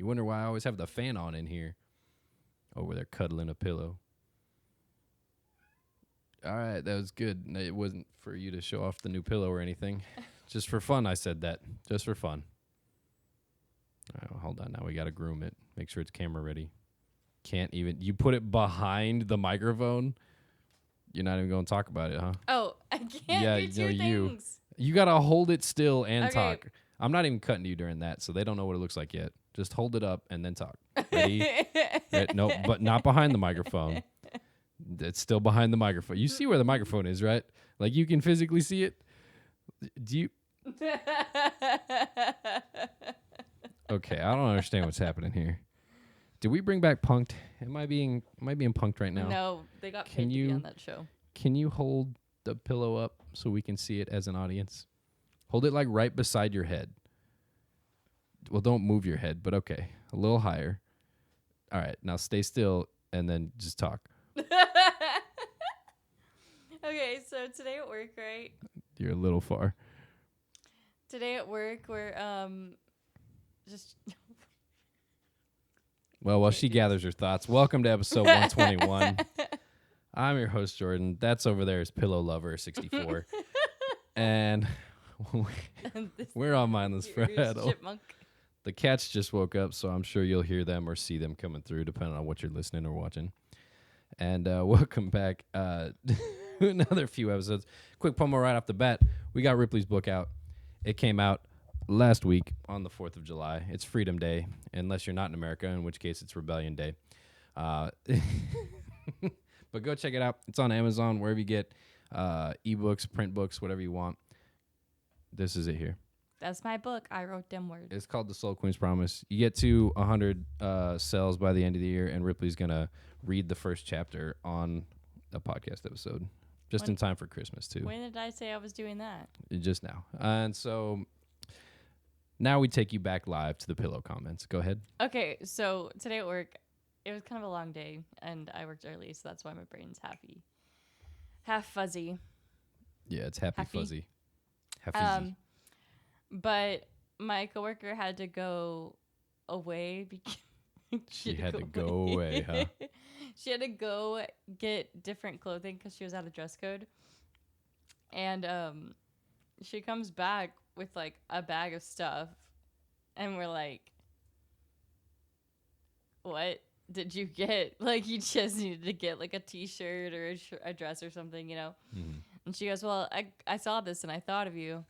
wonder why I always have the fan on in here. Over there cuddling a pillow. All right, that was good. No, it wasn't for you to show off the new pillow or anything. Just for fun, I said that. Just for fun. All right, well, hold on. Now we got to groom it. Make sure it's camera ready. Can't even. You put it behind the microphone. You're not even going to talk about it, huh? Oh, I can't do two things. You got to hold it still and Okay. talk. I'm not even cutting you during that, so they don't know what it looks like yet. Just hold it up and then talk. Ready? No, but not behind the microphone. It's still behind the microphone. You see where the microphone is, right? Like you can physically see it. Do you? Okay, I don't understand what's happening here. Did we bring back Punked? Am I being punked right now? No, they got paid to be on that show. Can you hold the pillow up so we can see it as an audience? Hold it like right beside your head. Well, don't move your head, but okay. A little higher. All right, now stay still and then just talk. Okay, so today at work, right? You're a little far. Today at work, we're just Well, while she gathers her thoughts, welcome to episode 121. I'm your host, Jordan. That's over there is Pillow Lover 64. And we're on Mindless Prattle. Chipmunk. The cats just woke up, so I'm sure you'll hear them or see them coming through, depending on what you're listening or watching. And welcome back to another few episodes. Quick promo right off the bat. We got Ripley's book out. It came out last week on the 4th of July. It's Freedom Day, unless you're not in America, in which case it's Rebellion Day. But go check it out. It's on Amazon, wherever you get ebooks, print books, whatever you want. This is it here. That's my book. I wrote them words. It's called The Soul Queen's Promise. You get to 100 sales by the end of the year, and Ripley's going to read the first chapter on a podcast episode, just in time for Christmas, too. When did I say I was doing that? Just now. And so now we take you back live to the pillow comments. Go ahead. Okay, so today at work, it was kind of a long day, and I worked early, so that's why my brain's half fuzzy. Yeah, it's happy fuzzy. But my coworker had to go away because she had to go away, huh? She had to go get different clothing because she was out of dress code. And she comes back with like a bag of stuff, and we're like, "What did you get? Like, you just needed to get like a t-shirt or a dress or something, you know?" Mm-hmm. And she goes, "Well, I saw this and I thought of you."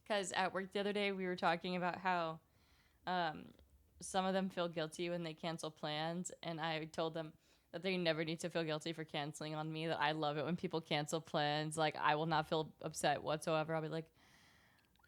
Because at work the other day, we were talking about how some of them feel guilty when they cancel plans. And I told them that they never need to feel guilty for canceling on me, that I love it when people cancel plans. Like, I will not feel upset whatsoever. I'll be like,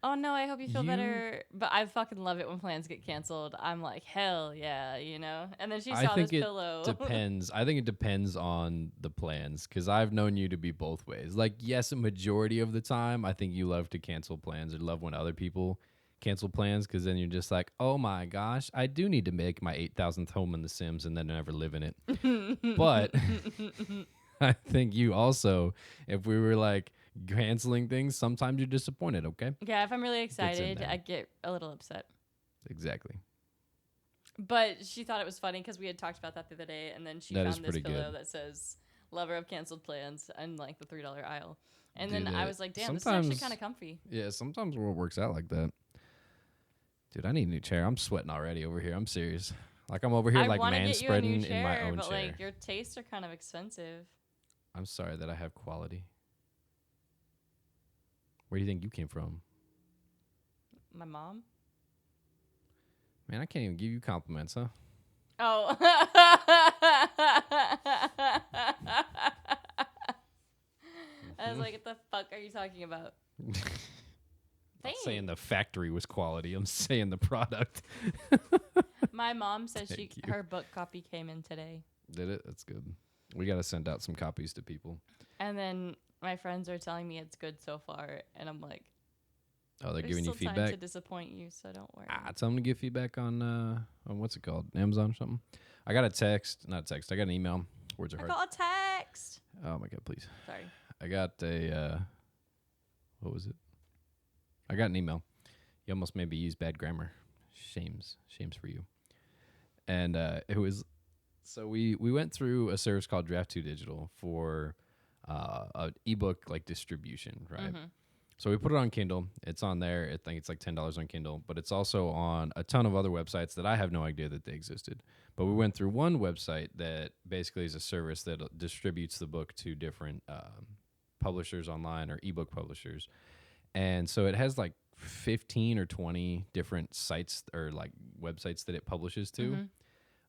"Oh, no, I hope you feel better." But I fucking love it when plans get canceled. I'm like, hell yeah, you know? And then she saw this pillow. Depends. I think it depends on the plans, because I've known you to be both ways. Like, yes, a majority of the time, I think you love to cancel plans or love when other people cancel plans, because then you're just like, oh my gosh, I do need to make my 8,000th home in The Sims and then never live in it. But I think you also, if we were like canceling things, sometimes you're disappointed, okay? Yeah, if I'm really excited, I get a little upset. Exactly. But she thought it was funny because we had talked about that the other day, and then she found this pillow that says "Lover of Canceled Plans" in like the $3 aisle. And then I was like, damn, this is actually kind of comfy. Yeah, sometimes it works out like that. Dude, I need a new chair. I'm sweating already over here. I'm serious. Like, I'm over here like man-spreading in my own but chair. Like, your tastes are kind of expensive. I'm sorry that I have quality. Where do you think you came from? My mom. Man, I can't even give you compliments, huh? Oh. I was like, what the fuck are you talking about? I'm not saying the factory was quality. I'm saying the product. My mom says her book copy came in today. Did it? That's good. We got to send out some copies to people. And then my friends are telling me it's good so far, and I'm like, oh, they're giving you feedback? There's still time to disappoint you, so don't worry. Tell them to give feedback on what's it called? Amazon or something? I got a text. Not a text. I got an email. Words are hard. I got a text. Oh, my God, please. Sorry. I got a, what was it? I got an email. You almost made me use bad grammar. Shames for you. and it was so we went through a service called Draft 2 Digital for an ebook like distribution, right? Mm-hmm. So we put it on Kindle. It's on there. I think it's like $10 on Kindle, but it's also on a ton of other websites that I have no idea that they existed. But we went through one website that basically is a service that distributes the book to different publishers online or ebook publishers. And so it has like 15 or 20 different sites or like websites that it publishes to. Mm-hmm.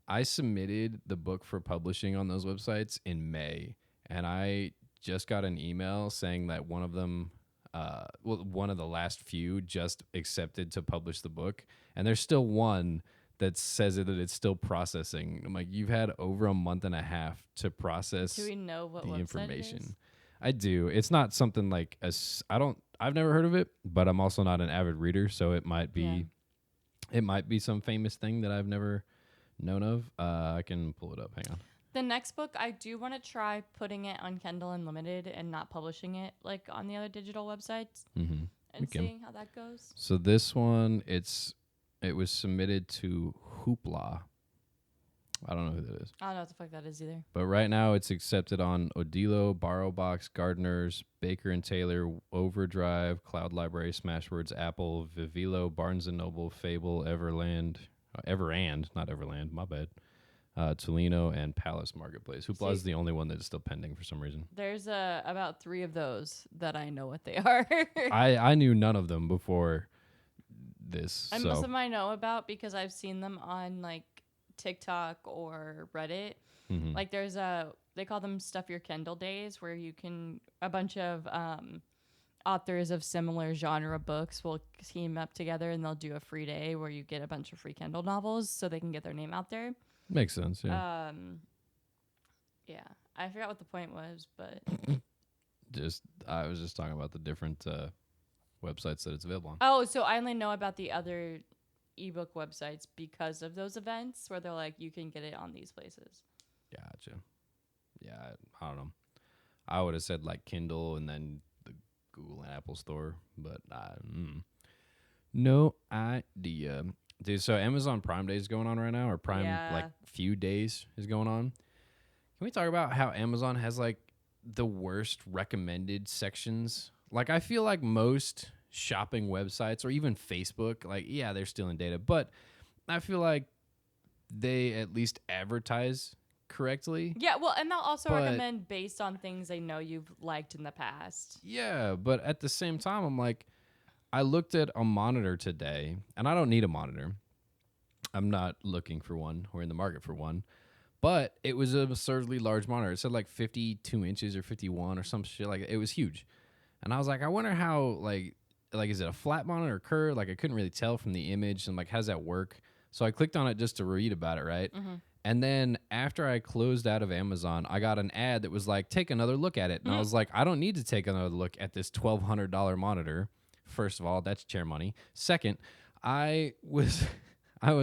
I submitted the book for publishing on those websites in May, and I just got an email saying that one of them, one of the last few just accepted to publish the book, and there's still one that says that it's still processing. I'm like, you've had over a month and a half to process Do we know what the website information. it is? I do. It's not something like I've never heard of it, but I'm also not an avid reader, so it might be some famous thing that I've never known of. I can pull it up. Hang on. The next book, I do want to try putting it on Kindle Unlimited and not publishing it like on the other digital websites Mm-hmm. and seeing how that goes. So this one, it was submitted to Hoopla. I don't know who that is. I don't know what the fuck that is either. But right now it's accepted on Odilo, BorrowBox, Gardeners, Baker and Taylor, Overdrive, Cloud Library, Smashwords, Apple, Vivilo, Barnes & Noble, Fable, Everand, not Everland, my bad. Tolino and Palace Marketplace. Hoopla is the only one that is still pending for some reason. There's about 3 of those that I know what they are. I knew none of them before this. And most of them I know about because I've seen them on like TikTok or Reddit. Mm-hmm. Like there's they call them Stuff Your Kindle days where you can, a bunch of authors of similar genre books will team up together and they'll do a free day where you get a bunch of free Kindle novels so they can get their name out there. Makes sense, yeah. Yeah. I forgot what the point was, but I was just talking about the different websites that it's available on. oh, so I only know about the other ebook websites because of those events where they're like, you can get it on these places. Gotcha. Yeah, I don't know. I would have said like Kindle and then the Google and Apple store, but no idea. Dude, so Amazon Prime Day is going on right now, or Prime like few days is going on. Can we talk about how Amazon has like the worst recommended sections? Like I feel like most shopping websites or even Facebook, like yeah, they're stealing data, but I feel like they at least advertise correctly. Yeah, well, and they'll also recommend based on things they know you've liked in the past. Yeah, but at the same time, I'm like, I looked at a monitor today, and I don't need a monitor. I'm not looking for one or in the market for one, but it was an absurdly large monitor. It said like 52 inches or 51 or some shit. Like it was huge. And I was like, I wonder how, like is it a flat monitor or curved? Like I couldn't really tell from the image. And like, how does that work? So I clicked on it just to read about it, right? Mm-hmm. And then after I closed out of Amazon, I got an ad that was like, take another look at it. And I was like, I don't need to take another look at this $1,200 monitor. First of all, that's chair money. Second, I was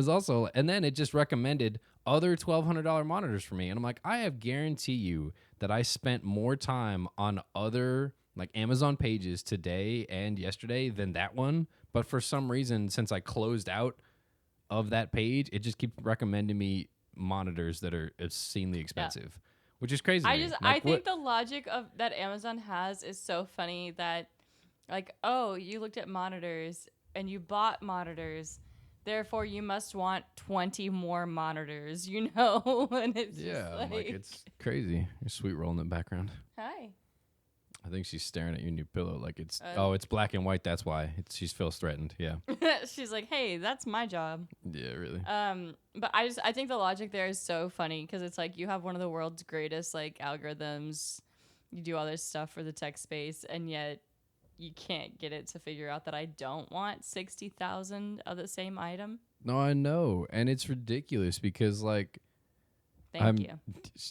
also, and then it just recommended other $1,200 monitors for me. And I'm like, I have guarantee you that I spent more time on other like Amazon pages today and yesterday than that one. But for some reason, since I closed out of that page, it just keeps recommending me monitors that are obscenely expensive, which is crazy. I think the logic of that Amazon has is so funny that like, oh, you looked at monitors and you bought monitors, therefore you must want 20 more monitors, you know? And it's just like it's crazy. Your sweet roll in the background. Hi. I think she's staring at your new pillow like it's it's black and white, that's why. She feels threatened. Yeah. She's like, "Hey, that's my job." Yeah, really. But I think the logic there is so funny because it's like you have one of the world's greatest like algorithms. You do all this stuff for the tech space and yet you can't get it to figure out that I don't want 60,000 of the same item. No, I know. And it's ridiculous because like Thank you.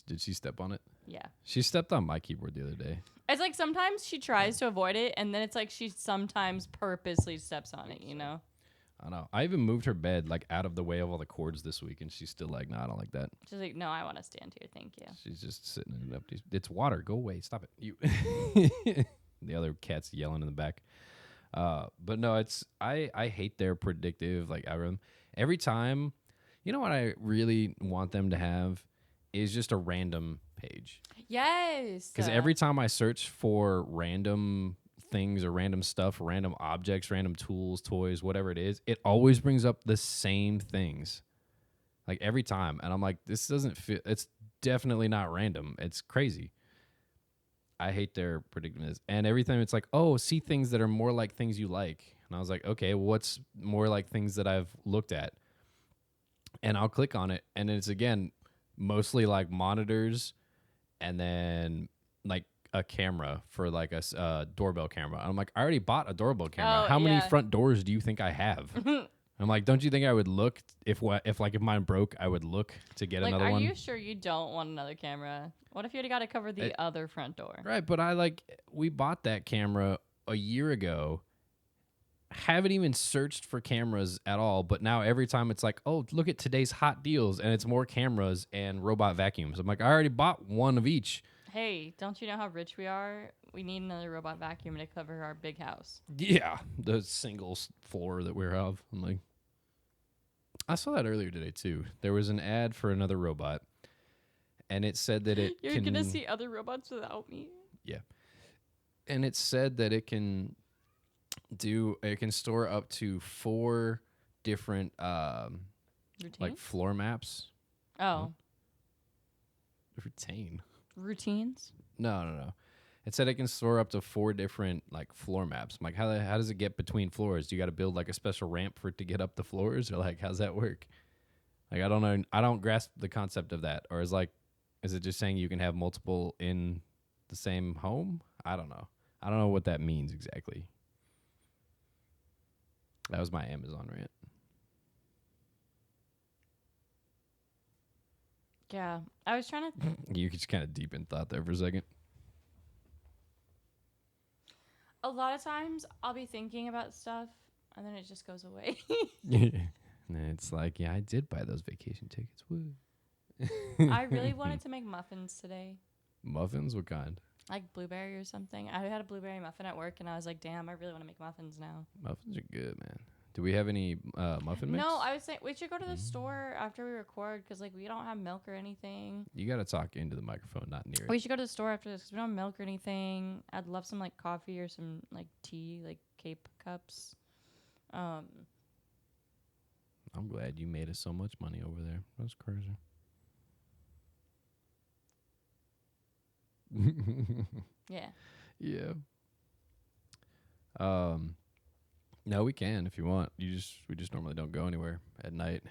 Did she step on it? Yeah. She stepped on my keyboard the other day. It's like sometimes she tries to avoid it, and then it's like she sometimes purposely steps on it, you know? I know. I even moved her bed like out of the way of all the cords this week, and she's still like, "No, I don't like that." She's like, "No, I want to stand here, thank you." She's just sitting in an empty. It's water. Go away. Stop it. You. The other cat's yelling in the back. But no, it's I hate their predictive like algorithm. Every time You know what I really want them to have is just a random page. Yes. Because every time I search for random things or random stuff, random objects, random tools, toys, whatever it is, it always brings up the same things. Like every time. And I'm like, this doesn't feel, it's definitely not random. It's crazy. I hate their predicaments. And every time it's like, oh, see things that are more like things you like. And I was like, okay, what's more like things that I've looked at? And I'll click on it. And it's, again, mostly like monitors and then like a camera for like a doorbell camera. I'm like, I already bought a doorbell camera. Oh, How many yeah. front doors do you think I have? I'm like, don't you think I would look if mine broke, I would look to get Like, another one? are you sure you don't want another camera? What if you already got to cover the other front door? Right, but we bought that camera a year ago. Haven't even searched for cameras at all, but now every time it's like, oh, look at today's hot deals, and it's more cameras and robot vacuums. I'm like, I already bought one of each. Hey, don't you know how rich we are? We need another robot vacuum to cover our big house. Yeah, the single floor that we have. I'm like, I saw that earlier today too. There was an ad for another robot, and it said that it You're gonna see other robots without me. Yeah, and it said that it can store up to 4 different like floor maps. Oh. Routines? No. It said it can store up to 4 different like floor maps. I'm like, how does it get between floors? Do you got to build like a special ramp for it to get up the floors, or like how's that work? Like I don't know. I don't grasp the concept of that. Or is it just saying you can have multiple in the same home? I don't know. I don't know what that means exactly. That was my Amazon rant. Yeah, I was trying to. You just kind of deep in thought there for a second. A lot of times I'll be thinking about stuff and then it just goes away. And it's like, yeah, I did buy those vacation tickets. Woo. I really wanted to make muffins today. Muffins? What kind? Like blueberry or something. I had a blueberry muffin at work and I was like, damn, I really want to make muffins now. Muffins are good, man. Do we have any muffin mix? No, I was saying we should go to the store after we record because like we don't have milk or anything. You got to talk into the microphone, not near it. We should go to the store after this because we don't have milk or anything. I'd love some like coffee or some like tea, like Cape cups. I'm glad you made us so much money over there. That's crazy. Yeah. Yeah. No, we can if you want. We just normally don't go anywhere at night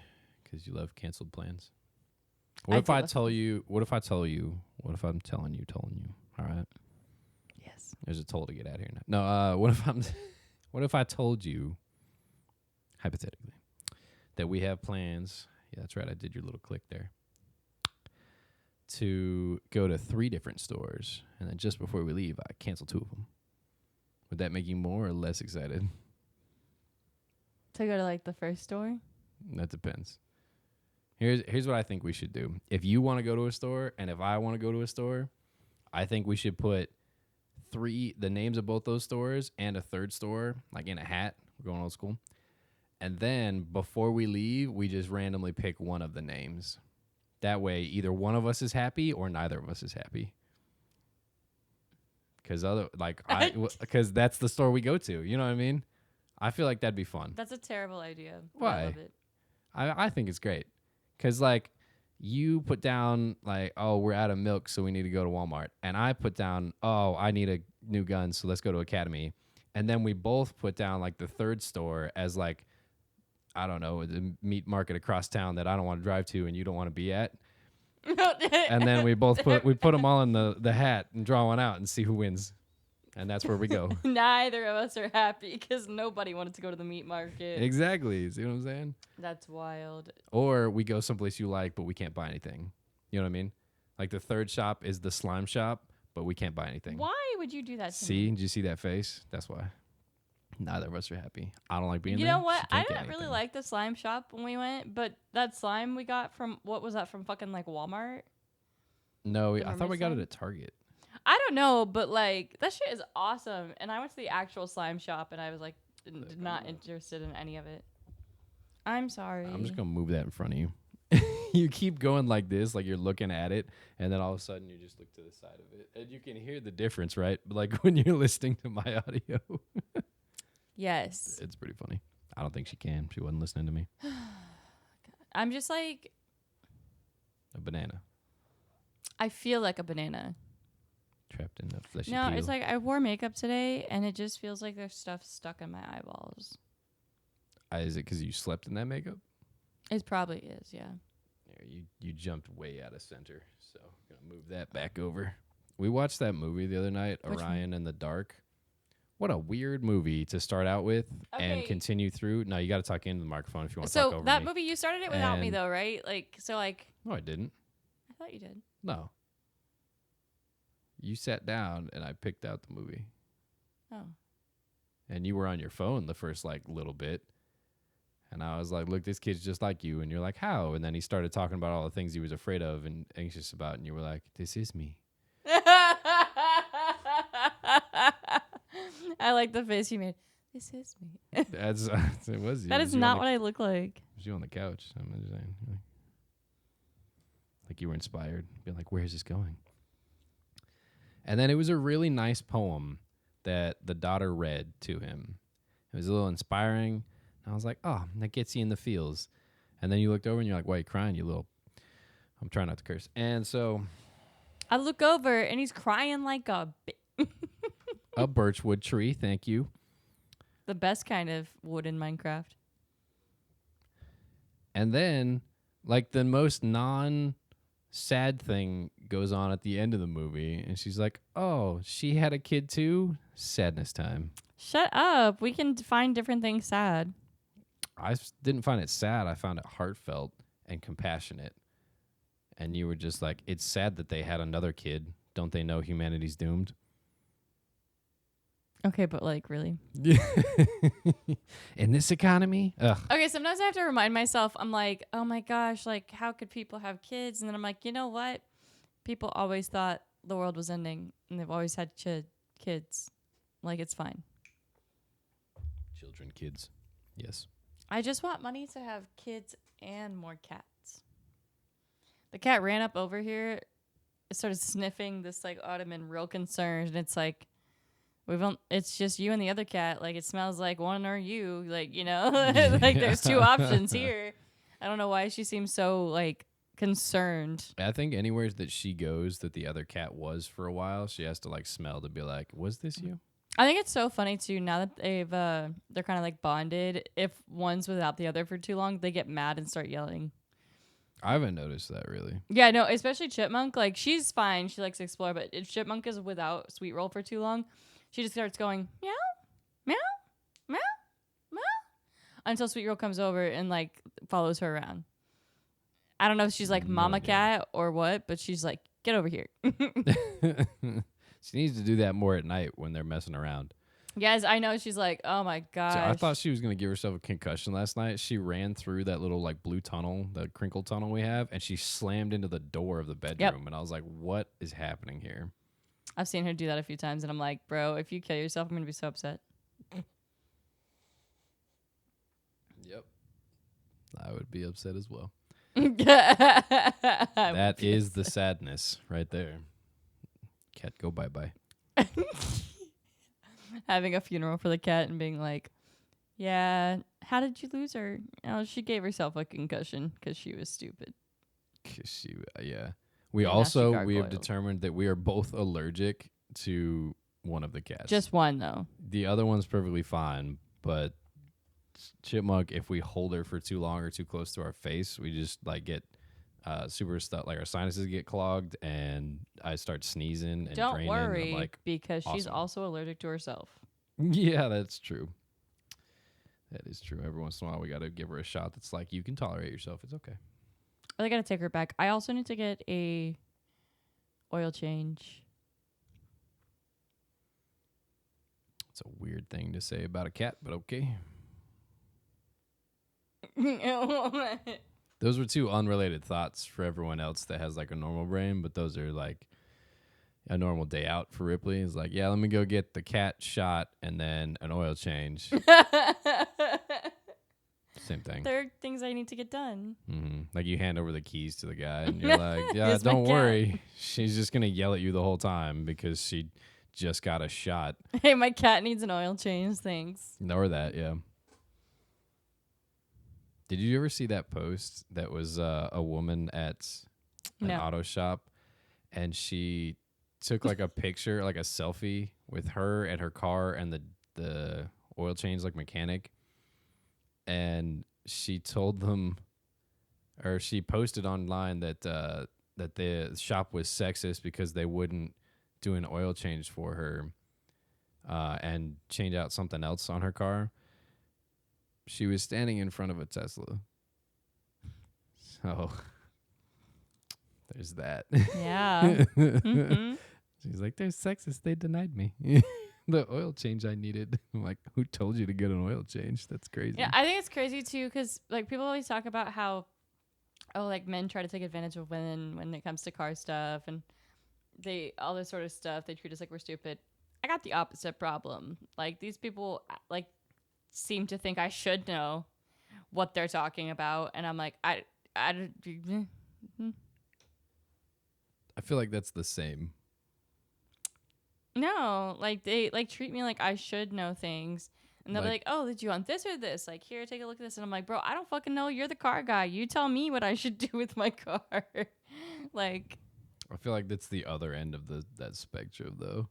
because you love canceled plans. What if I'm telling you? All right. Yes. There's a toll to get out of here now. No. What if I told you, hypothetically, that we have plans? Yeah, that's right. I did your little click there. To go to 3 different stores, and then just before we leave, I cancel 2 of them. Would that make you more or less excited? To go to like the first store? That depends. Here's what I think we should do. If you want to go to a store and if I want to go to a store, I think we should put the names of both those stores and a third store, like in a hat. We're going old school. And then before we leave, we just randomly pick one of the names. That way, either one of us is happy or neither of us is happy. Because that's the store we go to. You know what I mean? I feel like that'd be fun. That's a terrible idea. Why? I love it. I think it's great. Because, like, you put down, like, oh, we're out of milk, so we need to go to Walmart. And I put down, oh, I need a new gun, so let's go to Academy. And then we both put down, like, the third store as, like, I don't know, the meat market across town that I don't want to drive to and you don't want to be at. And then we both put them all in the hat and draw one out and see who wins. And that's where we go. Neither of us are happy because nobody wanted to go to the meat market. Exactly. See what I'm saying? That's wild. Or we go someplace you like, but we can't buy anything. You know what I mean? Like the third shop is the slime shop, but we can't buy anything. Why would you do that to See? me? Did you see that face? That's why. Neither of us are happy. I don't like being You there. know what? She I can't get didn't really anything. like the slime shop when we went, but that slime we got from, what was that, from fucking like Walmart? No, The I thought we got it mermaid at Target. I don't know, but like that shit is awesome. And I went to the actual slime shop and I was like not interested in any of it. I'm sorry. I'm just going to move that in front of you. you keep going like this, like you're looking at it, and then all of a sudden you just look to the side of it, and you can hear the difference, right? Like when you're listening to my audio. Yes. It's pretty funny. I don't think she can. She wasn't listening to me. I'm just like, A banana I feel like a banana. trapped in a fleshy No, peel. it's like I wore makeup today, and it just feels like there's stuff stuck in my eyeballs. Is it because you slept in that makeup? It probably is, yeah. Yeah, you jumped way out of center, so I'm gonna move that back over. We watched that movie the other night, Which Orion in the Dark. What a weird movie to start out with and Okay. continue through. No, you got to talk into the microphone if you want to talk So over that me. movie, you started it without me And- though, right? Like, so like, No, I didn't. I thought you did. No. You sat down and I picked out the movie. Oh. And you were on your phone the first like little bit. And I was like, look, this kid's just like you. And you're like, how? And then he started talking about all the things he was afraid of and anxious about. And you were like, this is me. I like the face you made. This is me. That's it was you. That It is was you on not the- what I look like. It was you on the couch. I'm just saying. Like you were inspired. Being like, where is this going? And then it was a really nice poem that the daughter read to him. It was a little inspiring. And I was like, oh, that gets you in the feels. And then you looked over and you're like, why are you crying, you little... I'm trying not to curse. And so... I look over and he's crying like a birchwood tree, thank you. the best kind of wood in Minecraft. And then, like, the most non-sad thing goes on at the end of the movie. And she's like, oh, she had a kid too? Sadness time. Shut up. We can find different things sad. I didn't find it sad. I found it heartfelt and compassionate. And you were just like, it's sad that they had another kid. Don't they know humanity's doomed? Okay, but like, really? In this economy? Ugh. Okay, sometimes I have to remind myself, I'm like, oh my gosh, like, how could people have kids? And then I'm like, you know what? People always thought the world was ending, and they've always had kids. Like, it's fine. Children, kids. Yes. I just want money to have kids and more cats. The cat ran up over here, started sniffing this like ottoman, real concerned, and it's like, it's just you and the other cat. Like, it smells like one or you. Like, you know, like there's two options here. I don't know why she seems so like concerned. I think anywhere that she goes that the other cat was for a while, she has to like smell to be like, was this you? I think it's so funny too. Now that they're kind of like bonded. If one's without the other for too long, they get mad and start yelling. I haven't noticed that really. Yeah, no, especially Chipmunk. Like, she's fine. She likes to explore. But if Chipmunk is without Sweet Roll for too long, she just starts going, meow, meow, meow, meow, until Sweet Roll comes over and, like, follows her around. I don't know if she's, like, No mama idea. cat or what, but she's like, get over here. She needs to do that more at night when they're messing around. Yes, I know. She's like, oh, my gosh. So I thought she was going to give herself a concussion last night. She ran through that little like blue tunnel, the crinkle tunnel we have, and she slammed into the door of the bedroom. And I was like, what is happening here? I've seen her do that a few times, and I'm like, bro, if you kill yourself, I'm going to be so upset. Yep. I would be upset as well. That That is the sadness right there. Cat, go bye-bye. having a funeral for the cat and being like, yeah, how did you lose her? Oh, she gave herself a concussion because she was stupid. Yeah. We Yeah, also, nasty we have gargoyle. determined that we are both allergic to one of the cats. Just one, though. The other one's perfectly fine, but Chipmunk, if we hold her for too long or too close to our face, we just like get super stuff, like our sinuses get clogged and I start sneezing and Don't draining. worry, I'm like, because she's awesome. also allergic to herself. yeah, that's true. That is true. Every once in a while, we got to give her a shot that's like, you can tolerate yourself. It's okay. But I got to take her back. I also need to get a oil change. It's a weird thing to say about a cat, but okay. Those were two unrelated thoughts for everyone else that has like a normal brain, but those are like a normal day out for Ripley. It's like, yeah, let me go get the cat shot and then an oil change. Same thing. There are things I need to get done. Like you hand over the keys to the guy and you're like, yeah, Here's my don't cat. worry. She's just going to yell at you the whole time because she just got a shot. Hey, my cat needs an oil change. Thanks. Or that, yeah. Did you ever see that post that was a woman at an auto shop and she took like a picture, like a selfie with her and her car and the oil change like mechanic, and she told them, or she posted online that that the shop was sexist because they wouldn't do an oil change for her and change out something else on her car. She was standing in front of a Tesla. So there's that. Yeah. She's like, they're sexist. They denied me the oil change I needed. I'm like, who told you to get an oil change? That's crazy. Yeah, I think it's crazy too because like people always talk about how like men try to take advantage of women when it comes to car stuff and they all this sort of stuff. They treat us like we're stupid. I got the opposite problem. Like these people like seem to think I should know what they're talking about, and I'm like, I feel like that's the same. No, like they like treat me like I should know things. And they'll be like, oh, did you want this or this? Like, here, take a look at this. And I'm like, bro, I don't fucking know. You're the car guy. You tell me what I should do with my car. Like, I feel like that's the other end of that spectrum, though.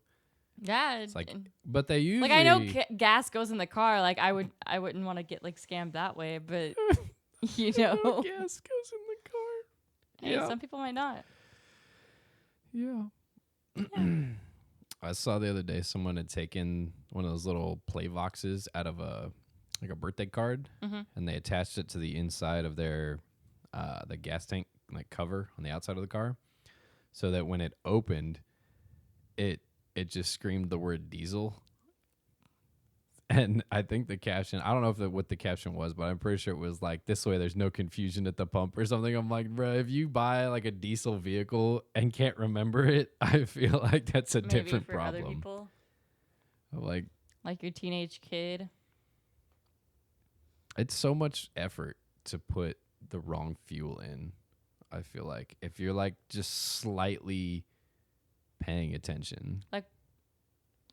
yeah. It's like, but they usually... Like, I know gas goes in the car. Like, I wouldn't want to get, like, scammed that way. But, you know. Gas goes in the car. Hey, yeah. Some people might not. Yeah. I saw the other day someone had taken one of those little play boxes out of a birthday card, and they attached it to the inside of their the gas tank like cover on the outside of the car, so that when it opened, it just screamed the word diesel. And I think the caption, I don't know what the caption was, but I'm pretty sure it was like, this way there's no confusion at the pump or something. I'm like, bro, if you buy like a diesel vehicle and can't remember it, I feel like that's a different for problem. Other people. Like your teenage kid. It's so much effort to put the wrong fuel in. I feel like if you're like just slightly paying attention. Like,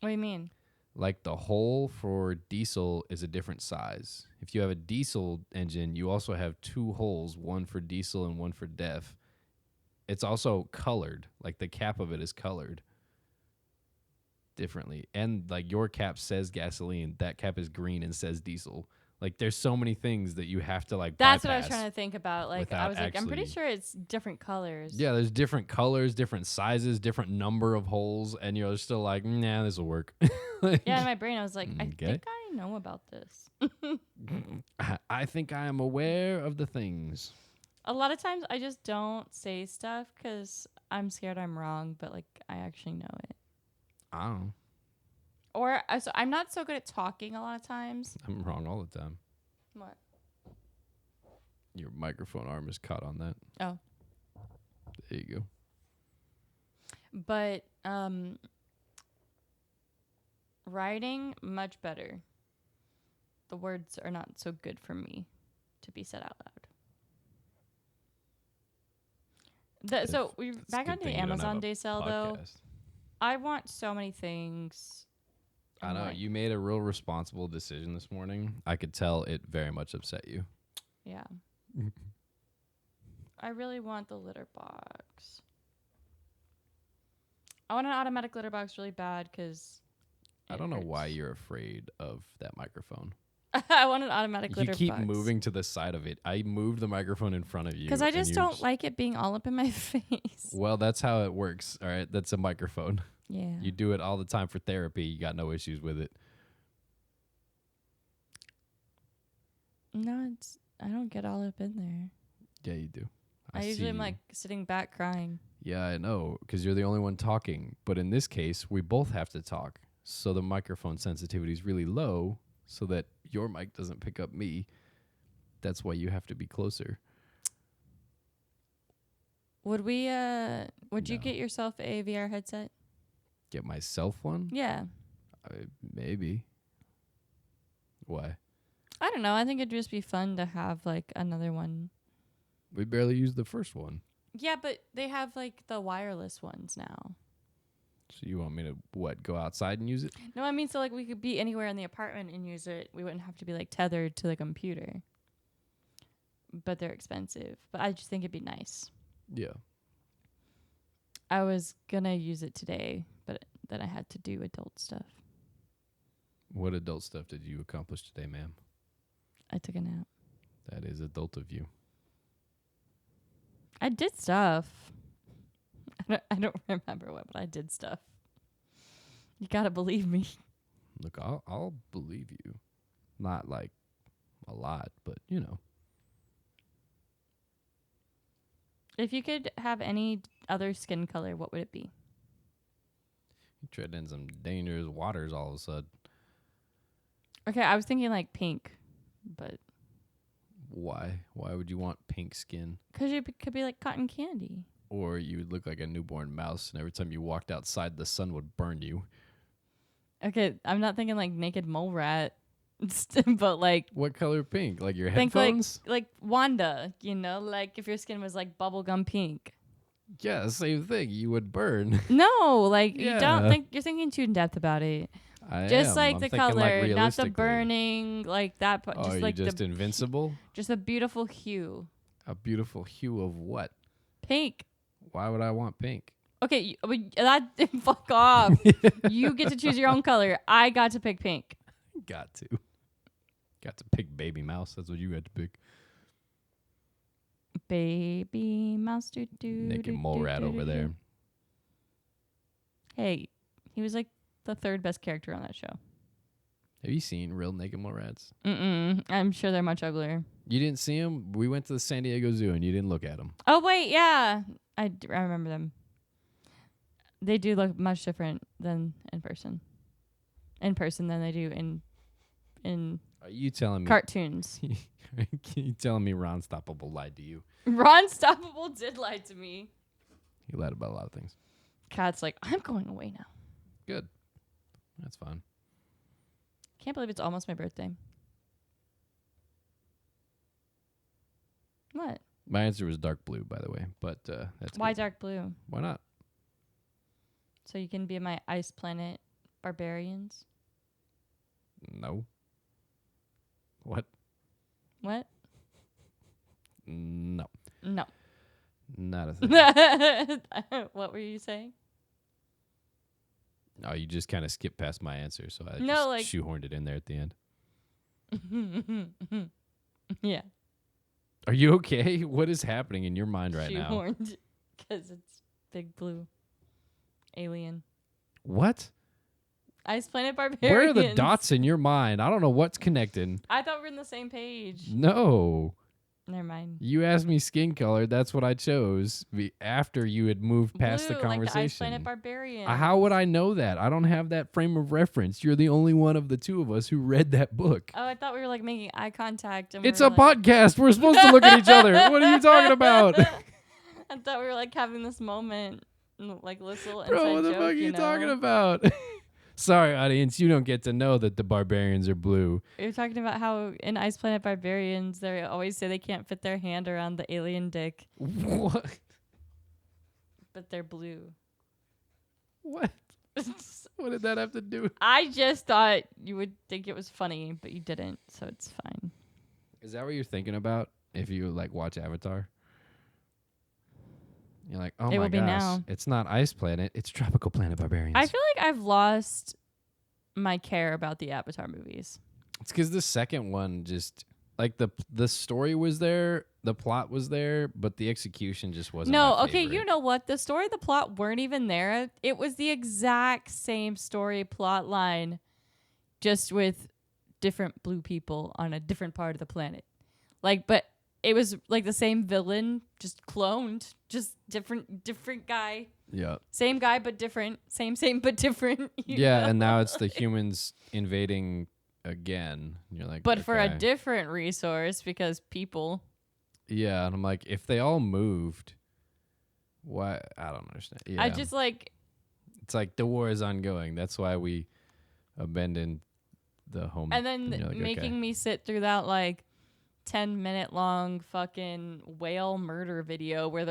what do you mean? Like the hole for diesel is a different size. If you have a diesel engine, you also have two holes, one for diesel and one for def. It's also colored. Like the cap of it is colored differently. And like your cap says gasoline, that cap is green and says diesel. Like there's so many things that you have to like That's what I was trying to think about. Like I was like, I'm pretty sure it's different colors. Yeah, there's different colors, different sizes, different number of holes, and you're still like, nah, this will work. Like, yeah, in my brain I was like, I think I know about this. I think I am aware of the things. A lot of times I just don't say stuff because I'm scared I'm wrong, but like I actually know it. I don't know. Or so I'm not so good at talking a lot of times. I'm wrong all the time. What? Your microphone arm is caught on that. Oh. There you go. But writing, much better. The words are not so good for me to be said out loud. So we're back on the Amazon Day sale, though. I want so many things. I know. You made a real responsible decision this morning. I could tell it very much upset you. Yeah. I really want the litter box. I want an automatic litter box really bad because I don't know why you're afraid of that microphone. I want an automatic litter box. You keep moving to the side of it. I moved the microphone in front of you. Because I just don't like it being all up in my face. Well, that's how it works. All right. That's a microphone. Yeah. You do it all the time for therapy. You got no issues with it. No, I don't get all up in there. Yeah, you do. I usually am like sitting back crying. Yeah, I know, because you're the only one talking. But in this case, we both have to talk. So the microphone sensitivity is really low so that your mic doesn't pick up me. That's why you have to be closer. Would you get yourself a VR headset? Get myself one? Yeah. Maybe. Why? I don't know. I think it'd just be fun to have like another one. We barely used the first one. Yeah, but they have like the wireless ones now. So you want me to go outside and use it? No, I mean so like we could be anywhere in the apartment and use it. We wouldn't have to be like tethered to the computer. But they're expensive. But I just think it'd be nice. Yeah. I was gonna use it today, but then I had to do adult stuff. What adult stuff did you accomplish today, ma'am? I took a nap. That is adult of you. I did stuff. I don't remember what, but I did stuff. You gotta believe me. Look, I'll believe you. Not like a lot, but you know. If you could have any other skin color, what would it be? You tread in some dangerous waters all of a sudden. Okay, I was thinking like pink, but Why? Why would you want pink skin? because you could be like cotton candy. Or you would look like a newborn mouse, and every time you walked outside, the sun would burn you. Okay, I'm not thinking like naked mole rat, but like What color pink? Like your think headphones? like Wanda, you know, like if your skin was like bubblegum pink. Yeah, same thing. You would burn. No, like you don't Yeah. think you're thinking too in depth about it. I Just am. like I'm the thinking, color, like, not the realistically. burning, like that. Oh, Just are like you just the invincible? just a beautiful hue, A beautiful hue of what? pink. Why would I want pink? Okay, that fuck off. You get to choose your own color. I got to pick pink. Got to. Got to pick baby mouse. That's what you had to pick. Baby mouse, Naked mole rat over there. Hey, he was like the third best character on that show. Have you seen real naked mole rats? I'm sure they're much uglier. You didn't see them? We went to the San Diego Zoo and you didn't look at them. Oh wait, yeah, I remember them. They do look much different than in person. In person than they do in Are you telling me? cartoons. Are you telling me Ron Stoppable lied to you? Ron Stoppable did lie to me. He lied about a lot of things. Cat's like, I'm going away now. Good. That's fine. Can't believe it's almost my birthday. What? My answer was dark blue, by the way, but that's Why good. dark blue? Why not? So you can be my ice planet barbarians? No. What? What? No. No. Not a thing. What were you saying? Oh, you just kind of skipped past my answer, so I No, just like- shoehorned it in there at the end. Yeah. Are you okay? What is happening in your mind right now? Shoehorned. Because it's big blue. Alien. What? Ice planet barbarians. Where are the dots in your mind? I don't know what's connecting. I thought we were on the same page. No. Never mind. You asked me skin color. That's what I chose after you had moved past Blue, the like the Ice conversation. planet barbarians. How would I know that? I don't have that frame of reference. You're the only one of the two of us who read that book. Oh, I thought we were like making eye contact. And It's we a were, like, podcast. We're supposed to look at each other. What are you talking about? I thought we were like having this moment, like little inside Bro, what the joke, fuck are you know? talking about? Sorry, audience. You don't get to know that the barbarians are blue. We were talking about how in Ice Planet Barbarians, they always say they can't fit their hand around the alien dick, What? but they're blue. What? What did that have to do with? I just thought you would think it was funny, but you didn't, so it's fine. Is that what you're thinking about if you like watch Avatar? You're like, oh It my will be gosh, now. it's not Ice Planet, it's Tropical Planet Barbarians. I feel like I've lost my care about the Avatar movies. It's because the second one just like the story was there, the plot was there, but the execution just wasn't. No, my okay, favorite. you know what? The story, the plot weren't even there. It was the exact same story plot line, just with different blue people on a different part of the planet. Like, but it was like the same villain, just cloned, just different guy. Yeah. Same guy, but different. Same, but different. you Yeah, know? and now it's the humans invading again. You're like, But for a okay. different resource because people. Yeah, and I'm like, if they all moved, why? I don't understand. Yeah. I just like. It's like the war is ongoing. That's why we abandoned the home. And then you're like, making okay. me sit through that like 10-minute long fucking whale murder video where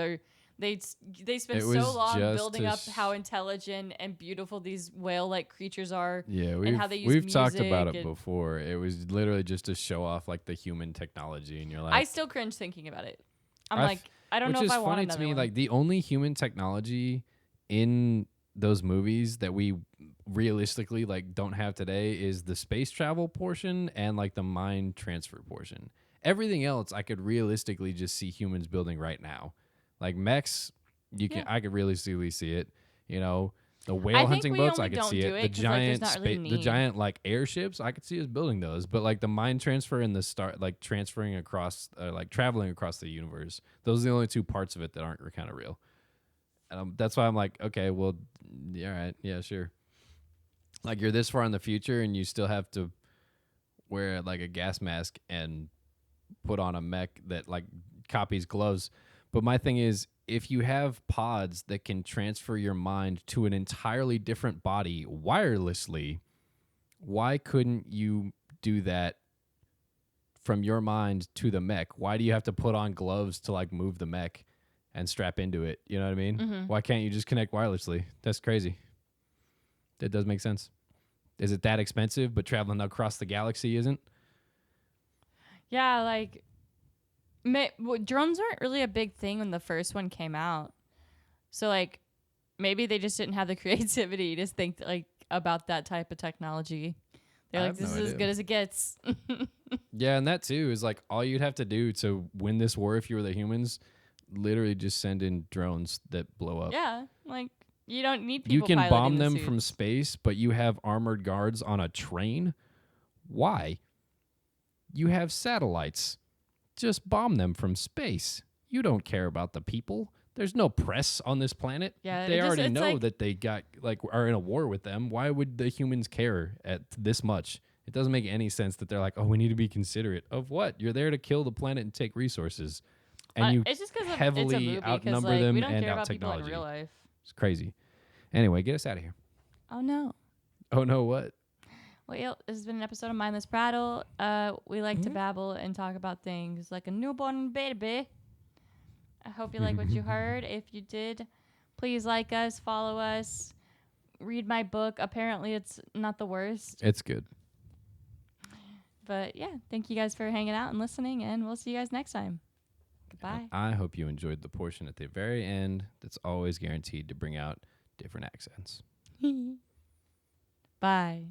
they spend It so was long just building up how intelligent and beautiful these whale-like creatures are, Yeah, and how they use we've talked about music it and before. It was literally just to show off like the human technology, and you're like, I still cringe thinking about it. I'm I f- like, I don't which know if is I want funny to another me. one. Like the only human technology in those movies that we realistically like don't have today is the space travel portion and like the mind transfer portion. Everything else, I could realistically just see humans building right now, like mechs. I could realistically see it. You know, the whale I think hunting we boats, only I could don't see do it. it The 'cause, like, there's giant not really the need. giant like airships, I could see us building those. But like the mind transfer and the like transferring across, like traveling across the universe, those are the only two parts of it that aren't kind of real. And that's why I'm like, okay, well, yeah, all right, yeah, sure. Like you're this far in the future and you still have to wear like a gas mask and put on a mech that like copies gloves. But my thing is, if you have pods that can transfer your mind to an entirely different body wirelessly, why couldn't you do that from your mind to the mech? Why do you have to put on gloves to like move the mech and strap into it? You know what I mean? Mm-hmm. Why can't you just connect wirelessly? That's crazy. That does make sense. Is it that expensive, but traveling across the galaxy isn't? Yeah, like drones weren't really a big thing when the first one came out. So like maybe they just didn't have the creativity to think like about that type of technology. They're I like, have this no is as idea. good as it gets. Yeah, and that too is like all you'd have to do to win this war if you were the humans, literally just send in drones that blow up. Yeah, like you don't need people. You can piloting bomb the them suits. from space, but you have armored guards on a train? Why? You have satellites. Just bomb them from space. You don't care about the people. There's no press on this planet. Yeah, They already it's know like, that they got like are in a war with them. Why would the humans care at this much? It doesn't make any sense that they're like, oh, we need to be considerate of what? You're there to kill the planet and take resources, and you it's just because it's a heavily movie. Because outnumber like them we don't and care out about people in technology. real life. It's crazy. Anyway, get us out of here. Oh no. Oh no, what? Well, this has been an episode of Mindless Prattle. We like to babble and talk about things like a newborn baby. I hope you like what you heard. If you did, please like us, follow us, read my book. Apparently, it's not the worst. It's good. But yeah, thank you guys for hanging out and listening, and we'll see you guys next time. Goodbye. I hope you enjoyed the portion at the very end that's always guaranteed to bring out different accents. Bye.